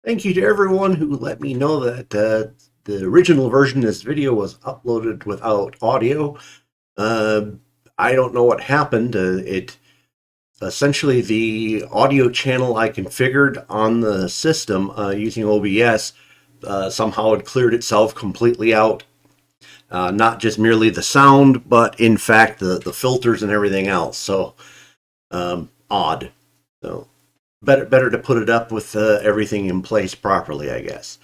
Thank you to everyone who let me know that the original version of this video was uploaded without audio. Uh, I don't know what happened. It essentially the audio channel I configured on the system using OBS somehow had cleared itself completely out. Not just merely the sound, but in fact the filters and everything else. So odd. So better to put it up with everything in place properly, I guess.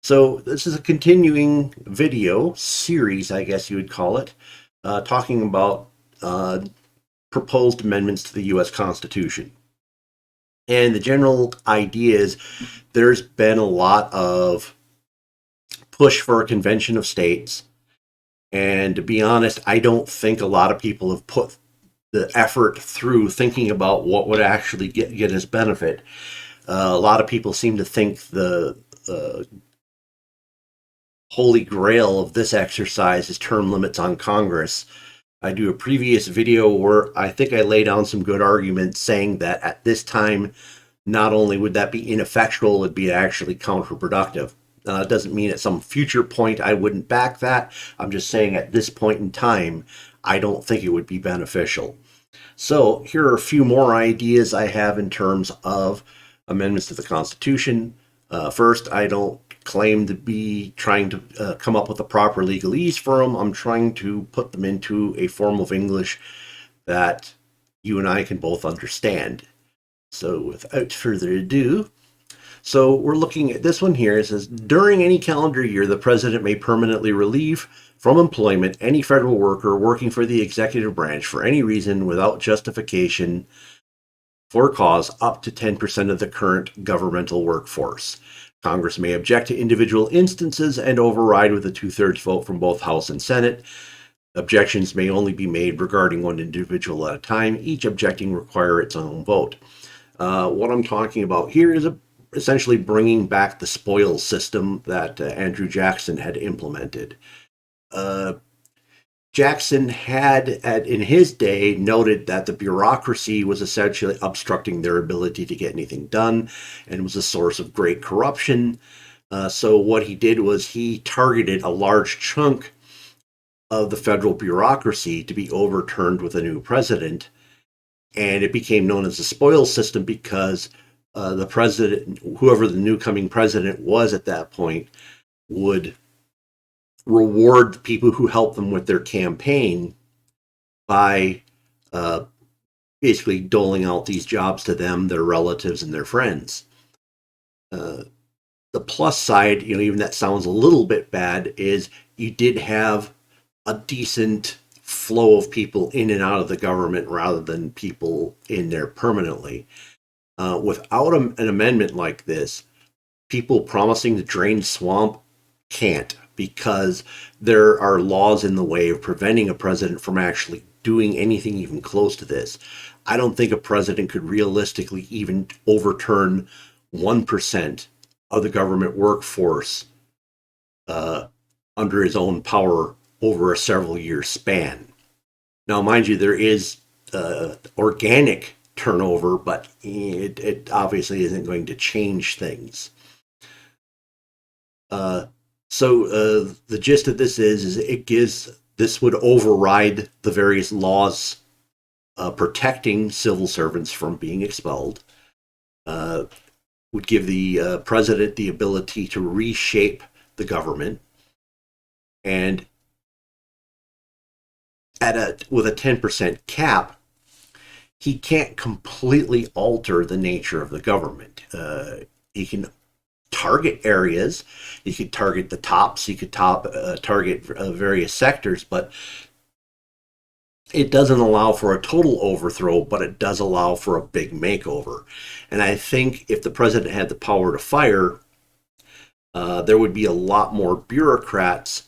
So this is a continuing video series, I guess you would call it, talking about proposed amendments to the U.S. Constitution. And the general idea is there's been a lot of push for a convention of states. And to be honest, I don't think a lot of people have put the effort through thinking about what would actually get us benefit. A lot of people seem to think the holy grail of this exercise is term limits on Congress. I do a previous video where I think I lay down some good arguments saying that at this time, not only would that be ineffectual, it'd be actually counterproductive. It doesn't mean at some future point I wouldn't back that. I'm just saying at this point in time, I don't think it would be beneficial. So here are a few more ideas I have in terms of amendments to the Constitution. First, I don't claim to be trying to come up with the proper legalese for them. I'm trying to put them into a form of English that you and I can both understand. So without further ado, so we're looking at this one here. It says, during any calendar year, the president may permanently relieve from employment any federal worker working for the executive branch for any reason without justification for cause up to 10% of the current governmental workforce. Congress may object to individual instances and override with a two-thirds vote from both House and Senate. Objections may only be made regarding one individual at a time. Each objecting require its own vote. What I'm talking about here is essentially bringing back the spoils system that Andrew Jackson had implemented. Jackson had, in his day, noted that the bureaucracy was essentially obstructing their ability to get anything done and was a source of great corruption. So what he did was he targeted a large chunk of the federal bureaucracy to be overturned with a new president. And it became known as the spoils system because the president, whoever the new coming president was at that point, would reward the people who helped them with their campaign by basically doling out these jobs to them, their relatives, and their friends. The plus side, even that sounds a little bit bad, is you did have a decent flow of people in and out of the government rather than people in there permanently. Without an amendment like this, people promising to drain swamp can't, because there are laws in the way of preventing a president from actually doing anything even close to this. I don't think a president could realistically even overturn 1% of the government workforce under his own power over a several year span. Now, mind you, there is organic turnover, but it obviously isn't going to change things. So the gist of this is this would override the various laws protecting civil servants from being expelled, would give the president the ability to reshape the government, and with a 10% cap, he can't completely alter the nature of the government. He can target areas. You could target the tops. You could target various sectors, but it doesn't allow for a total overthrow, but it does allow for a big makeover. And I think if the president had the power to fire, there would be a lot more bureaucrats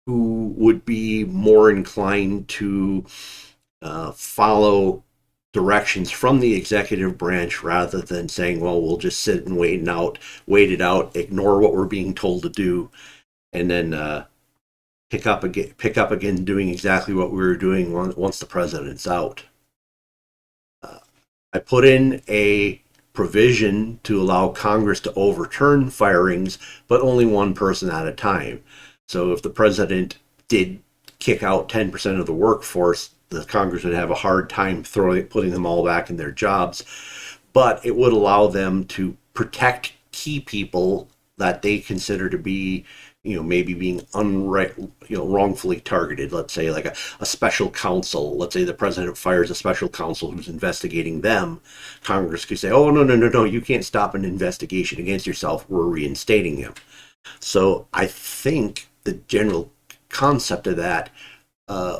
who would be more inclined to follow directions from the executive branch rather than saying, well, we'll just sit and wait it out, ignore what we're being told to do, and then pick up again doing exactly what we were doing once the president's out. I put in a provision to allow Congress to overturn firings, but only one person at a time. So if the president did kick out 10% of the workforce, the Congress would have a hard time putting them all back in their jobs. But it would allow them to protect key people that they consider to be, maybe being wrongfully targeted. Let's say like a special counsel. Let's say the president fires a special counsel who's investigating them. Congress could say, oh, no, you can't stop an investigation against yourself. We're reinstating him. So I think the general concept of that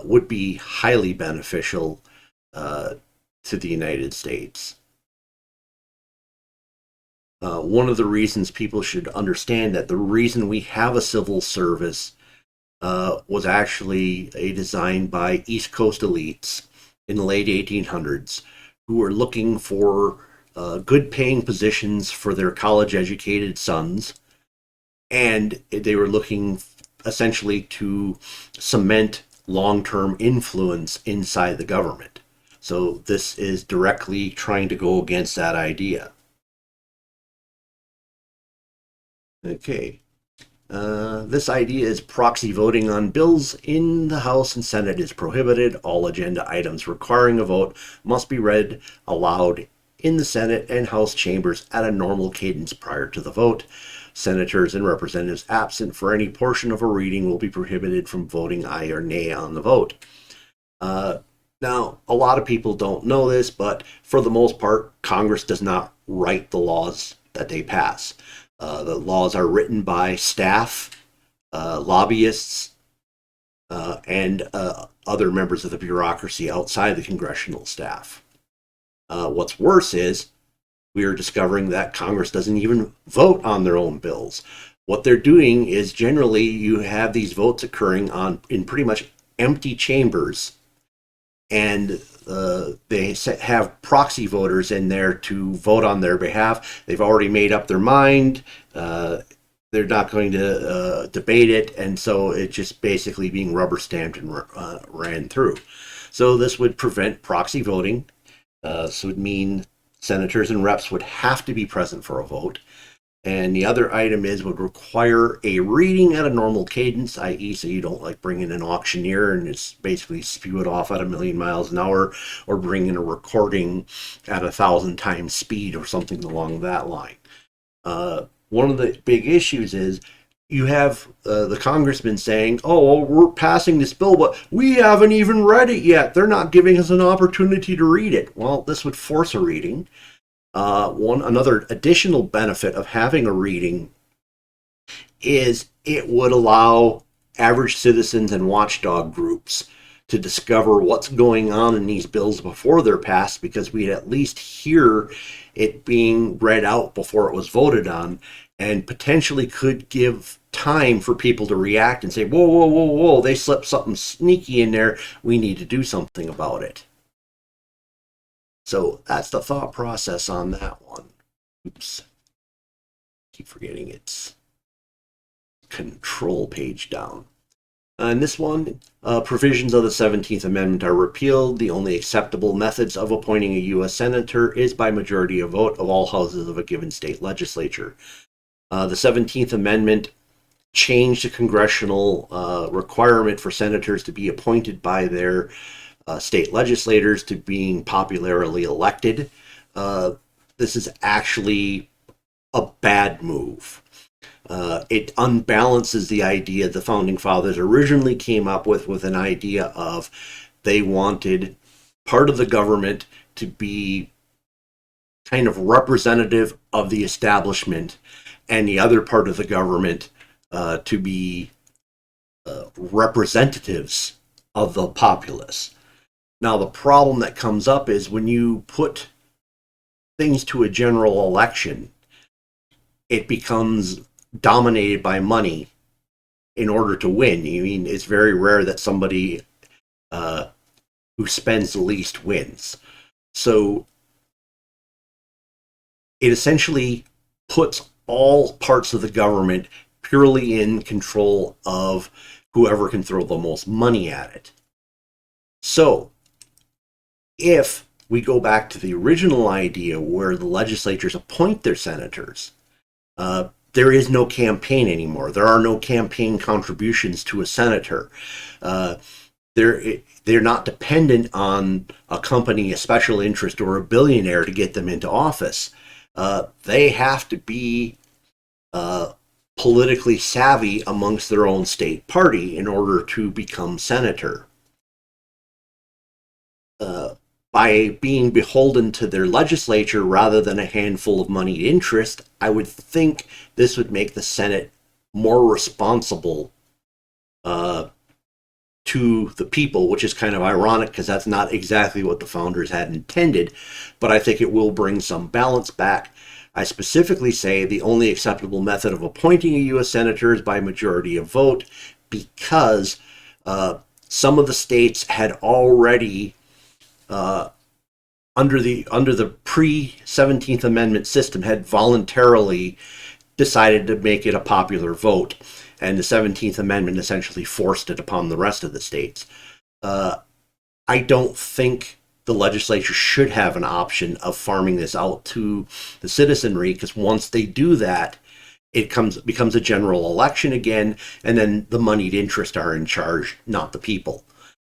would be highly beneficial to the United States. One of the reasons people should understand that the reason we have a civil service was actually a design by East Coast elites in the late 1800s who were looking for good paying positions for their college educated sons, and they were looking essentially to cement long-term influence inside the government. So this is directly trying to go against that idea. Okay. This idea is proxy voting on bills in the House and Senate is prohibited. All agenda items requiring a vote must be read aloud in the Senate and House chambers at a normal cadence prior to the vote. Senators and representatives absent for any portion of a reading will be prohibited from voting aye or nay on the vote. Now, a lot of people don't know this, but for the most part, Congress does not write the laws that they pass. The laws are written by staff, lobbyists, and other members of the bureaucracy outside the congressional staff. What's worse is we are discovering that Congress doesn't even vote on their own bills. What they're doing is generally you have these votes occurring in pretty much empty chambers, and they have proxy voters in there to vote on their behalf. They've already made up their mind. They're not going to debate it, and so it's just basically being rubber stamped and ran through. So this would prevent proxy voting. This would mean senators and reps would have to be present for a vote. And the other item would require a reading at a normal cadence, i.e. so you don't like bring in an auctioneer and just basically spew it off at 1,000,000 miles an hour, or bring in a recording at 1,000 times speed or something along that line. One of the big issues is you have the congressman saying, oh, we're passing this bill, but we haven't even read it yet. They're not giving us an opportunity to read it. Well, this would force a reading. Another additional benefit of having a reading is it would allow average citizens and watchdog groups to discover what's going on in these bills before they're passed, because we'd at least hear it being read out before it was voted on, and potentially could give time for people to react and say, whoa, they slipped something sneaky in there. We need to do something about it. So that's the thought process on that one. Oops. Keep forgetting it's control page down. In this one, provisions of the 17th Amendment are repealed. The only acceptable methods of appointing a U.S. Senator is by majority of vote of all houses of a given state legislature. The 17th Amendment changed the congressional requirement for senators to be appointed by their state legislators to being popularly elected. This is actually a bad move. It unbalances the idea the founding fathers originally came up with an idea of they wanted part of the government to be kind of representative of the establishment, and the other part of the government to be representatives of the populace. Now, the problem that comes up is when you put things to a general election, it becomes dominated by money in order to win. I mean, it's very rare that somebody who spends the least wins. So it essentially puts all parts of the government purely in control of whoever can throw the most money at it. So if we go back to the original idea where the legislatures appoint their senators. There is no campaign anymore. There are no campaign contributions to a senator. Uh, they're not dependent on a company, a special interest, or a billionaire to get them into office. They have to be uh, politically savvy amongst their own state party in order to become senator. By being beholden to their legislature rather than a handful of moneyed interest, I would think this would make the Senate more responsible uh, to the people, which is kind of ironic because that's not exactly what the founders had intended, but I think it will bring some balance back. I specifically say the only acceptable method of appointing a U.S. senator is by majority of vote because some of the states had already under the pre-17th Amendment system had voluntarily decided to make it a popular vote, and the 17th Amendment essentially forced it upon the rest of the states. I don't think the legislature should have an option of farming this out to the citizenry, because once they do that, it becomes a general election again, and then the moneyed interest are in charge, not the people.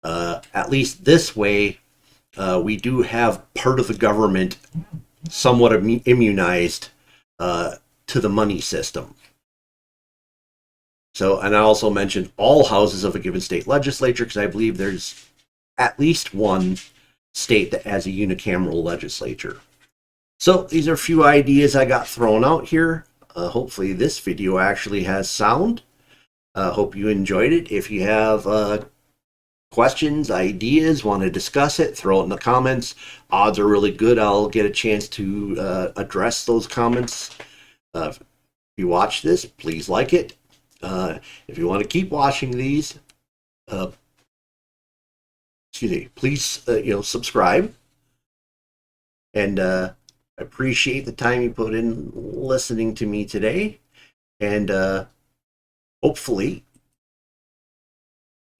At least this way, we do have part of the government somewhat immunized to the money system. So, and I also mentioned all houses of a given state legislature because I believe there's at least one state that has a unicameral legislature. So these are a few ideas I got thrown out here. Hopefully this video actually has sound. Hope you enjoyed it. If you have questions, ideas, want to discuss it, throw it in the comments. Odds are really good I'll get a chance to address those comments. If you watch this, please like it. If you want to keep watching these, please subscribe. And I appreciate the time you put in listening to me today. And hopefully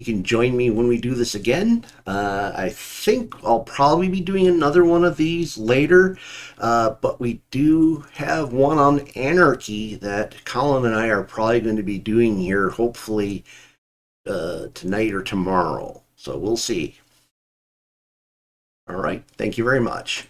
you can join me when we do this again. I think I'll probably be doing another one of these later, but we do have one on anarchy that Colin and I are probably going to be doing here, hopefully tonight or tomorrow. So we'll see. All right. Thank you very much.